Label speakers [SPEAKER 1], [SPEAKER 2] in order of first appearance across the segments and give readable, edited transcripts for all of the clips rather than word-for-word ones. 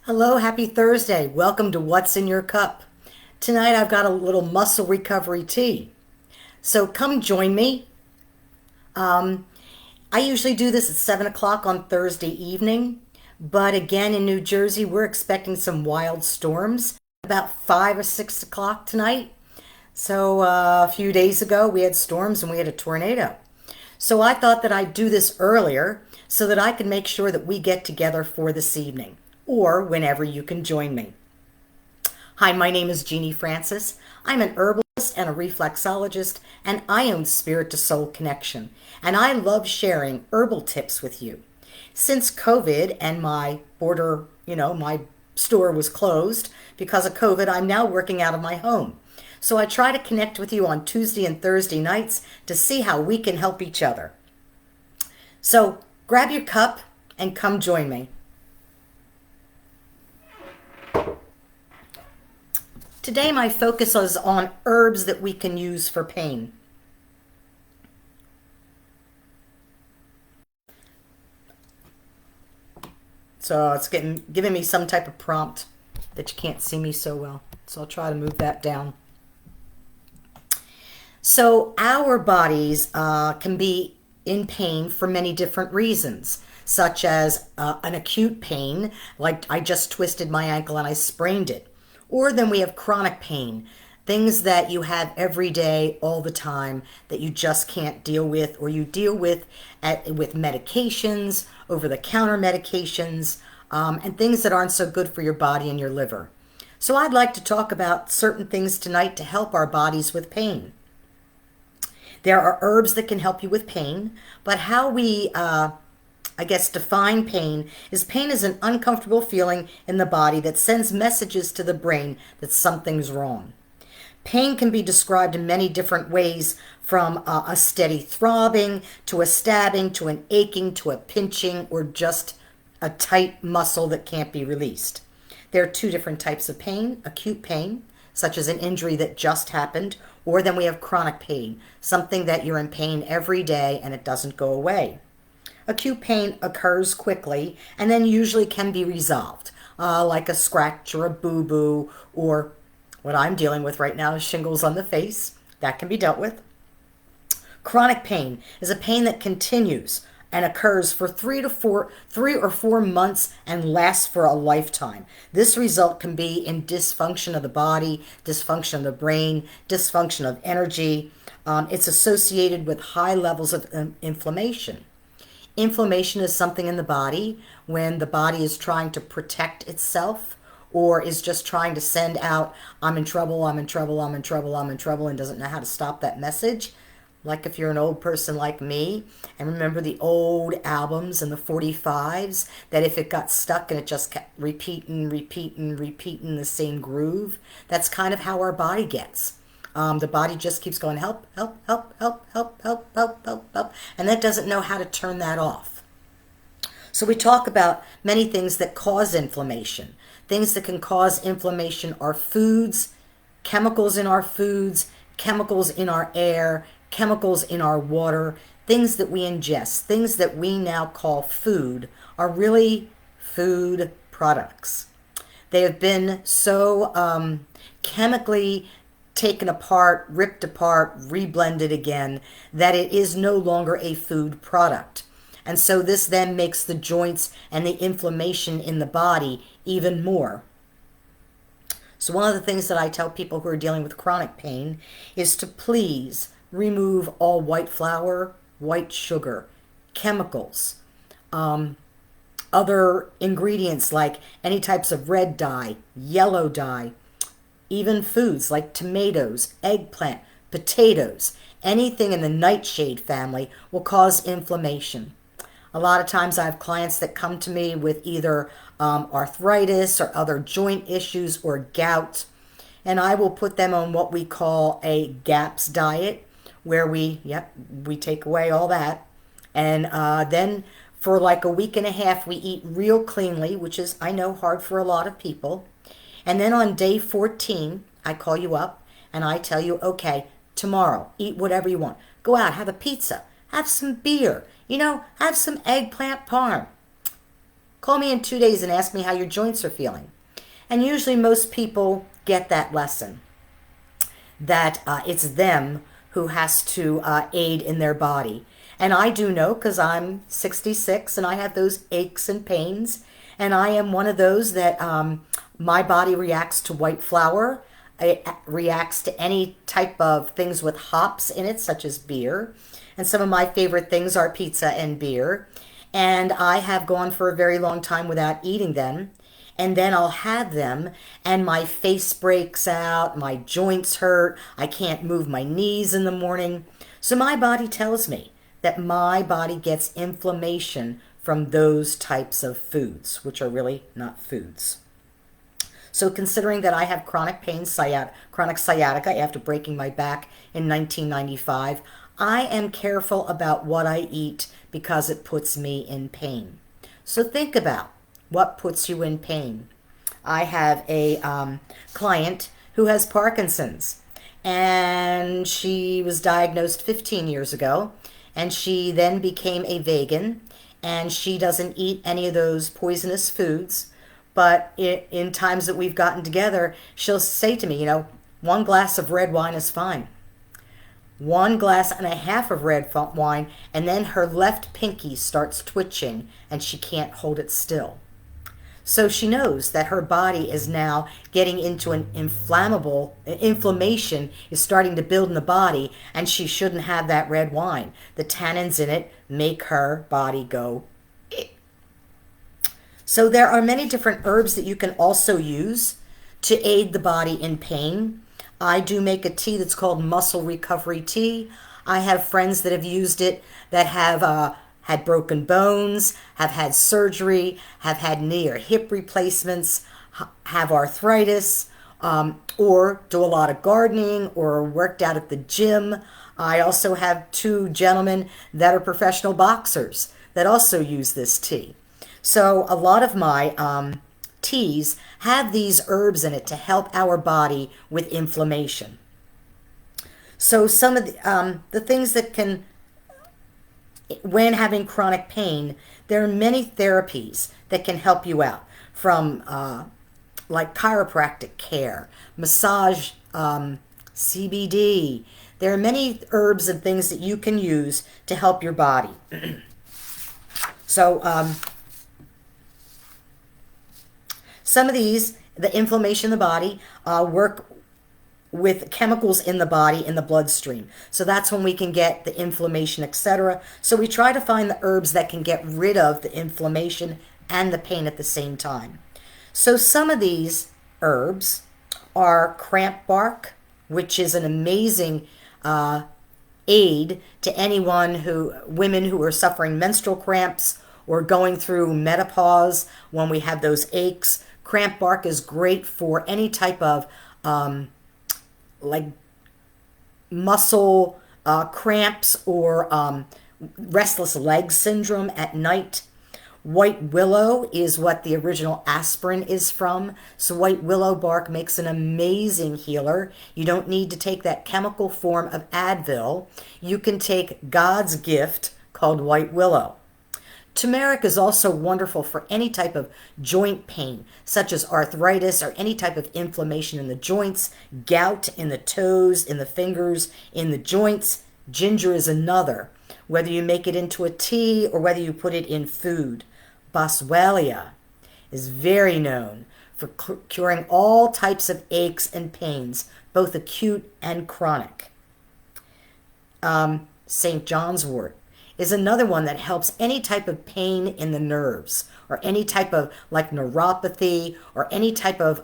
[SPEAKER 1] Hello, happy Thursday. Welcome to What's in Your Cup. Tonight I've got a little muscle recovery tea. So come join me. I usually do this at 7 o'clock on Thursday evening, but again in New Jersey we're expecting some wild storms about 5 or 6 o'clock tonight. So a few days ago we had storms and we had a tornado. So I thought that I'd do this earlier so that I can make sure that we get together for this evening or whenever you can join me. Hi, my name is Jeannie Francis. I'm an herbalist and a reflexologist, and I own Spirit to Soul Connection, and I love sharing herbal tips with you. Since COVID and my my store was closed because of COVID, I'm now working out of my home. So I try to connect with you on Tuesday and Thursday nights to see how we can help each other. So grab your cup and come join me. Today my focus is on herbs that we can use for pain. So it's giving me some type of prompt that you can't see me so well. So I'll try to move that down. So our bodies can be in pain for many different reasons, such as an acute pain, like I just twisted my ankle and I sprained it. Or then we have chronic pain, things that you have every day, all the time, that you just can't deal with, or you deal with with medications, over-the-counter medications, and things that aren't so good for your body and your liver. So I'd like to talk about certain things tonight to help our bodies with pain. There are herbs that can help you with pain, but how we define pain is an uncomfortable feeling in the body that sends messages to the brain that something's wrong. Pain can be described in many different ways, from a steady throbbing, to a stabbing, to an aching, to a pinching, or just a tight muscle that can't be released. There are two different types of pain: acute pain, such as an injury that just happened, or then we have chronic pain, something that you're in pain every day and it doesn't go away. Acute pain occurs quickly and then usually can be resolved, like a scratch or a boo-boo, or what I'm dealing with right now is shingles on the face. That can be dealt with. Chronic pain is a pain that continues and occurs for 3 or 4 months and lasts for a lifetime. This result can be in dysfunction of the body, dysfunction of the brain, dysfunction of energy. It's associated with high levels of inflammation. Inflammation is something in the body when the body is trying to protect itself or is just trying to send out, I'm in trouble, I'm in trouble, I'm in trouble, I'm in trouble, and doesn't know how to stop that message. Like if you're an old person like me and remember the old albums in the 45s, that if it got stuck and it just kept repeating the same groove, that's kind of how our body gets. The body just keeps going, help, help, help, help, help, help, help, help, help, and that doesn't know how to turn that off. So we talk about many things that cause inflammation. Things that can cause inflammation are foods, chemicals in our foods, chemicals in our air, chemicals in our water, things that we ingest, things that we now call food are really food products. They have been so chemically taken apart, ripped apart, reblended again, that it is no longer a food product. And so this then makes the joints and the inflammation in the body even more. So one of the things that I tell people who are dealing with chronic pain is to please remove all white flour, white sugar, chemicals, other ingredients like any types of red dye, yellow dye, even foods like tomatoes, eggplant, potatoes, anything in the nightshade family will cause inflammation. A lot of times I have clients that come to me with either arthritis or other joint issues or gout, and I will put them on what we call a GAPS diet, where we take away all that, and then for like a week and a half we eat real cleanly, which is, I know, hard for a lot of people. And then on day 14, I call you up and I tell you, okay, tomorrow, eat whatever you want. Go out, have a pizza, have some beer, have some eggplant parm. Call me in 2 days and ask me how your joints are feeling. And usually most people get that lesson, that it's them who has to aid in their body. And I do know, because I'm 66 and I have those aches and pains, and I am one of those that my body reacts to white flour. It reacts to any type of things with hops in it, such as beer. And some of my favorite things are pizza and beer. And I have gone for a very long time without eating them. And then I'll have them, and my face breaks out, my joints hurt, I can't move my knees in the morning. So my body tells me that my body gets inflammation from those types of foods, which are really not foods. So considering that I have chronic pain, chronic sciatica after breaking my back in 1995, I am careful about what I eat because it puts me in pain. So think about what puts you in pain. I have a client who has Parkinson's, and she was diagnosed 15 years ago, and she then became a vegan, and she doesn't eat any of those poisonous foods. But in times that we've gotten together, she'll say to me, 1 glass of red wine is fine. 1.5 glasses of red wine, and then her left pinky starts twitching, and she can't hold it still. So she knows that her body is now getting into an inflammation is starting to build in the body, and she shouldn't have that red wine. The tannins in it make her body go. So there are many different herbs that you can also use to aid the body in pain. I do make a tea that's called muscle recovery tea. I have friends that have used it that have had broken bones, have had surgery, have had knee or hip replacements, have arthritis, or do a lot of gardening or worked out at the gym. I also have 2 gentlemen that are professional boxers that also use this tea. So a lot of my teas have these herbs in it to help our body with inflammation. So some of the things that can, when having chronic pain, there are many therapies that can help you out, from like chiropractic care, massage, CBD. There are many herbs and things that you can use to help your body. So some of these, the inflammation in the body, work with chemicals in the body, in the bloodstream. So that's when we can get the inflammation, etc. So we try to find the herbs that can get rid of the inflammation and the pain at the same time. So some of these herbs are cramp bark, which is an amazing aid to women who are suffering menstrual cramps or going through menopause when we have those aches. Cramp bark is great for any type of like muscle cramps or restless leg syndrome at night. White willow is what the original aspirin is from. So white willow bark makes an amazing healer. You don't need to take that chemical form of Advil. You can take God's gift called white willow. Turmeric is also wonderful for any type of joint pain, such as arthritis or any type of inflammation in the joints, gout in the toes, in the fingers, in the joints. Ginger is another, whether you make it into a tea or whether you put it in food. Boswellia is very known for curing all types of aches and pains, both acute and chronic. St. John's wort is another one that helps any type of pain in the nerves or any type of like neuropathy or any type of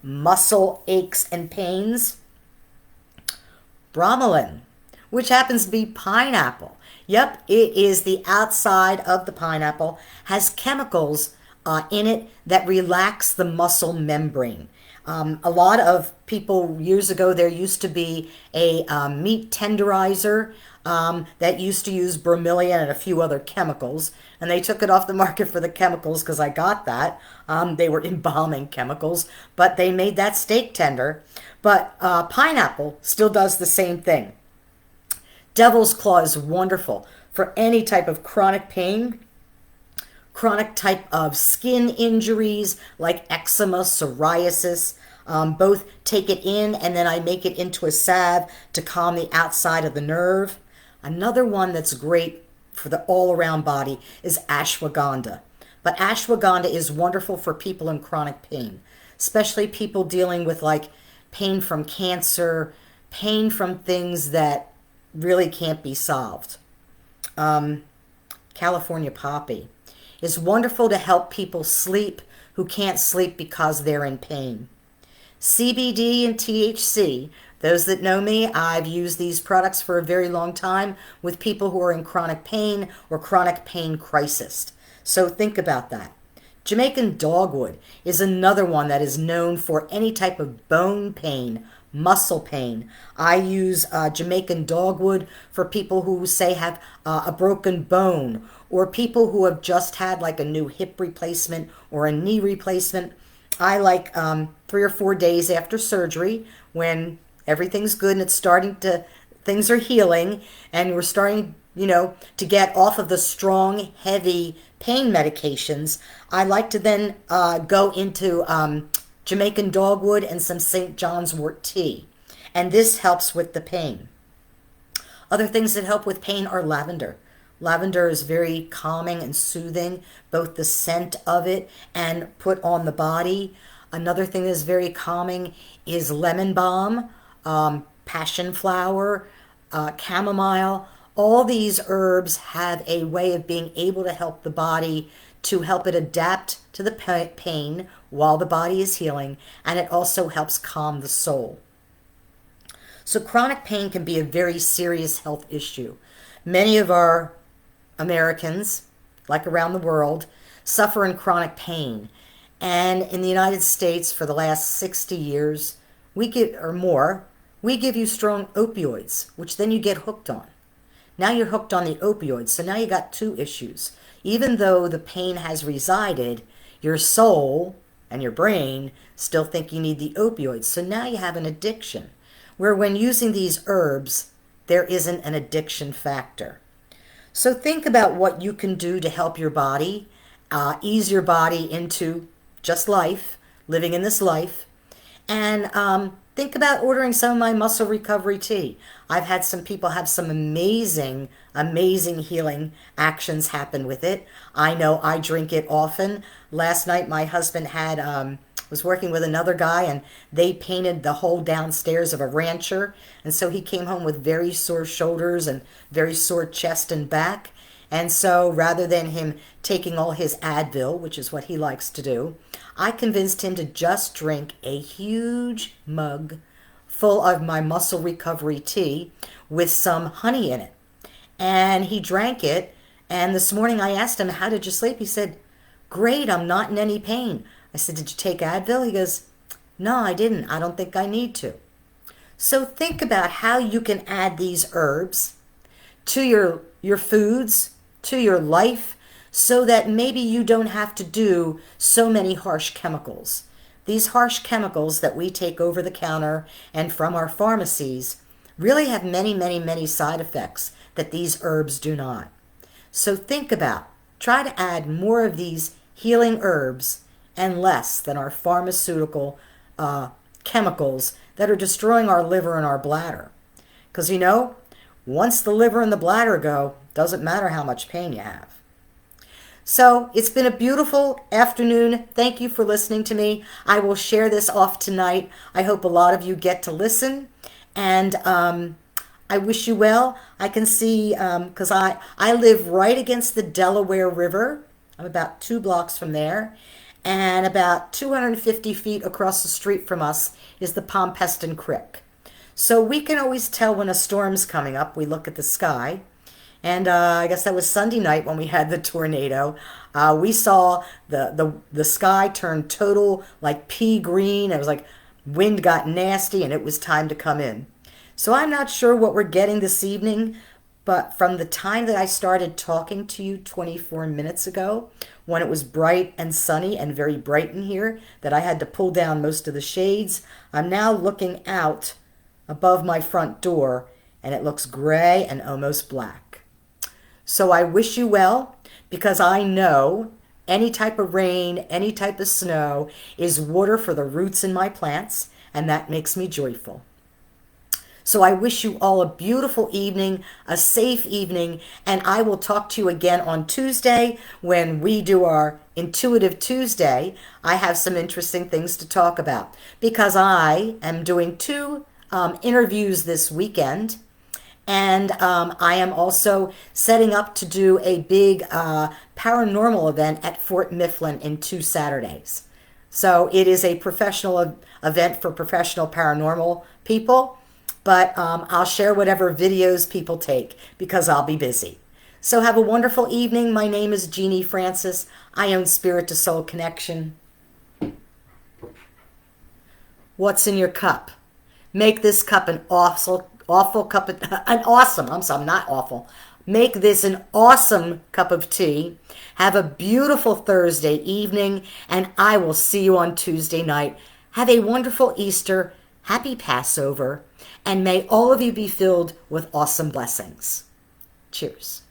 [SPEAKER 1] muscle aches and pains. Bromelain, which happens to be pineapple. Yep, it is the outside of the pineapple, has chemicals in it that relax the muscle membrane. A lot of people years ago, there used to be a meat tenderizer that used to use bromelain and a few other chemicals, and they took it off the market for the chemicals because I got that. They were embalming chemicals, but they made that steak tender. But pineapple still does the same thing. Devil's claw is wonderful for any type of chronic pain, chronic type of skin injuries like eczema, psoriasis. Both take it in and then I make it into a salve to calm the outside of the nerve. Another one that's great for the all-around body is ashwagandha. But ashwagandha is wonderful for people in chronic pain, especially people dealing with like pain from cancer, pain from things that really can't be solved. California poppy is wonderful to help people sleep who can't sleep because they're in pain. CBD and THC, those that know me, I've used these products for a very long time with people who are in chronic pain or chronic pain crisis. So think about that. Jamaican dogwood is another one that is known for any type of bone pain, muscle pain. I use Jamaican dogwood for people who say have a broken bone, or people who have just had like a new hip replacement or a knee replacement. I like 3 or 4 days after surgery when everything's good and it's starting to, things are healing and we're starting, to get off of the strong, heavy pain medications. I like to then go into Jamaican dogwood and some St. John's wort tea. And this helps with the pain. Other things that help with pain are lavender. Lavender is very calming and soothing, both the scent of it and put on the body. Another thing that is very calming is lemon balm, passion flower, chamomile. All these herbs have a way of being able to help the body, to help it adapt to the pain while the body is healing, and it also helps calm the soul. So chronic pain can be a very serious health issue. Many of our Americans, like around the world, suffer in chronic pain. And in the United States, for the last 60 years, we give you strong opioids, which then you get hooked on. Now you're hooked on the opioids, so now you got two issues. Even though the pain has resided, your soul and your brain still think you need the opioids. So now you have an addiction, where when using these herbs, there isn't an addiction factor. So think about what you can do to help your body, ease your body into just life, living in this life, and think about ordering some of my muscle recovery tea. I've had some people have some amazing, amazing healing actions happen with it. I know I drink it often. Last night my husband was working with another guy and they painted the whole downstairs of a rancher. And so he came home with very sore shoulders and very sore chest and back. And so rather than him taking all his Advil, which is what he likes to do, I convinced him to just drink a huge mug full of my muscle recovery tea with some honey in it. And he drank it. And this morning I asked him, how did you sleep? He said, great, I'm not in any pain. I said, did you take Advil? He goes, no, I didn't. I don't think I need to. So think about how you can add these herbs to your foods, to your life, so that maybe you don't have to do so many harsh chemicals. These harsh chemicals that we take over the counter and from our pharmacies really have many, many, many side effects that these herbs do not. So think about, try to add more of these healing herbs and less than our pharmaceutical chemicals that are destroying our liver and our bladder. Because once the liver and the bladder go, doesn't matter how much pain you have. So it's been a beautiful afternoon. Thank you for listening to me. I will share this off tonight. I hope a lot of you get to listen. And I wish you well. I can see, because I live right against the Delaware River. I'm about 2 blocks from there. And about 250 feet across the street from us is the Pompeston Creek. So we can always tell when a storm's coming up. We look at the sky. And I guess that was Sunday night when we had the tornado. We saw the sky turn total like pea green. It was like wind got nasty and it was time to come in. So I'm not sure what we're getting this evening, but from the time that I started talking to you 24 minutes ago, when it was bright and sunny and very bright in here, that I had to pull down most of the shades, I'm now looking out above my front door and it looks gray and almost black. So I wish you well, because I know any type of rain, any type of snow is water for the roots in my plants, and that makes me joyful. So I wish you all a beautiful evening, a safe evening, and I will talk to you again on Tuesday when we do our Intuitive Tuesday. I have some interesting things to talk about because I am doing two interviews this weekend. And I am also setting up to do a big paranormal event at Fort Mifflin in 2 Saturdays. So it is a professional event for professional paranormal people, but I'll share whatever videos people take because I'll be busy. So have a wonderful evening. My name is Jeannie Francis. I own Spirit to Soul Connection. What's in your cup? Make this cup an awful cup of, not awful. Make this an awesome cup of tea. Have a beautiful Thursday evening, and I will see you on Tuesday night. Have a wonderful Easter, happy Passover, and may all of you be filled with awesome blessings. Cheers.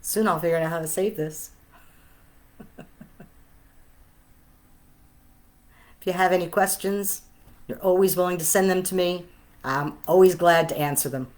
[SPEAKER 1] Soon I'll figure out how to save this. If you have any questions, you're always willing to send them to me. I'm always glad to answer them.